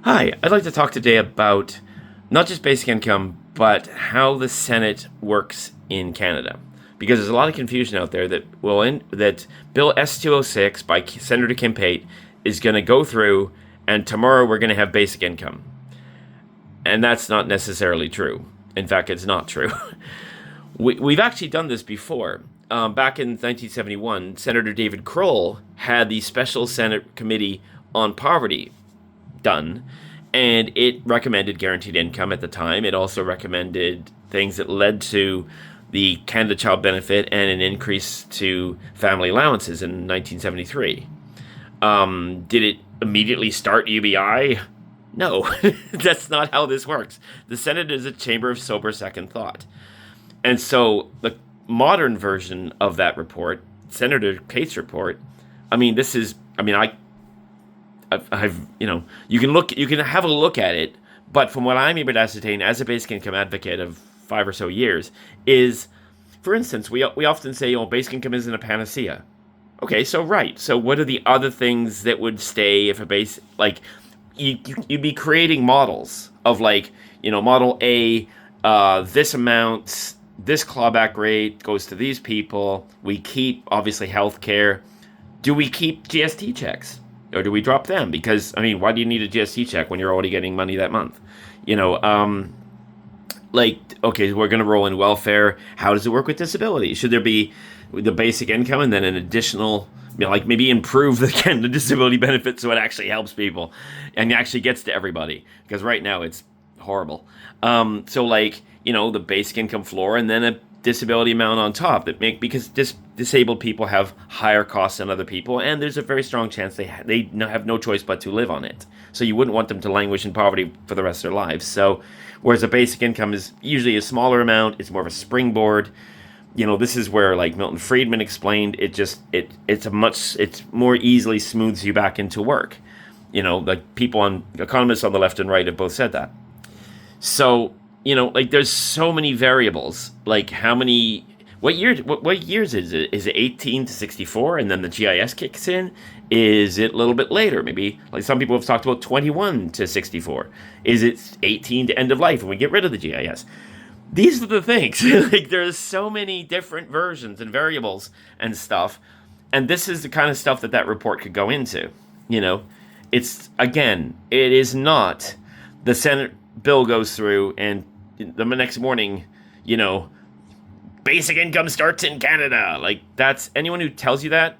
Hi, I'd like to talk today about not just basic income, but how the Senate works in Canada. Because there's a lot of confusion out there that Bill S-206 by Senator Kim Pate is going to go through, and tomorrow we're going to have basic income. And that's not necessarily true. In fact, it's not true. We've actually done this before. Back in 1971, Senator David Kroll had the Special Senate Committee on Poverty done, and it recommended guaranteed income at the time. It also recommended things that led to the Canada Child Benefit and an increase to family allowances in 1973. Did it immediately start UBI? No, that's not how this works. The Senate is a chamber of sober second thought. And so the modern version of that report, Senator Pate's report, you can have a look at it, but from what I'm able to ascertain as a basic income advocate of 5 or so years is, for instance, we often say, basic income isn't a panacea. Okay, so right. So what are the other things that would stay if you'd be creating models of Model A, this amount, this clawback rate goes to these people. We keep, obviously, healthcare. Do we keep GST checks? Or do we drop them? Because, why do you need a GST check when you're already getting money that month? Okay, we're going to roll in welfare. How does it work with disability? Should there be the basic income and then an additional, maybe improve the disability benefit so it actually helps people and actually gets to everybody? Because right now it's horrible. The basic income floor and then a disability amount on top because disabled people have higher costs than other people, and there's a very strong chance they have no choice but to live on it. So you wouldn't want them to languish in poverty for the rest of their lives. So whereas a basic income is usually a smaller amount, it's more of a springboard. This is where, like Milton Friedman explained, it's more easily smooths you back into work. Economists on the left and right have both said that. So there's so many variables. What years is it? Is it 18 to 64 and then the GIS kicks in? Is it a little bit later? Maybe, some people have talked about 21 to 64. Is it 18 to end of life and we get rid of the GIS? These are the things. There's so many different versions and variables and stuff. And this is the kind of stuff that report could go into. It is not the Senate bill goes through and the next morning, basic income starts in Canada. That's anyone who tells you that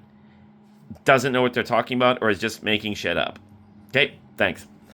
doesn't know what they're talking about or is just making shit up. Okay, thanks.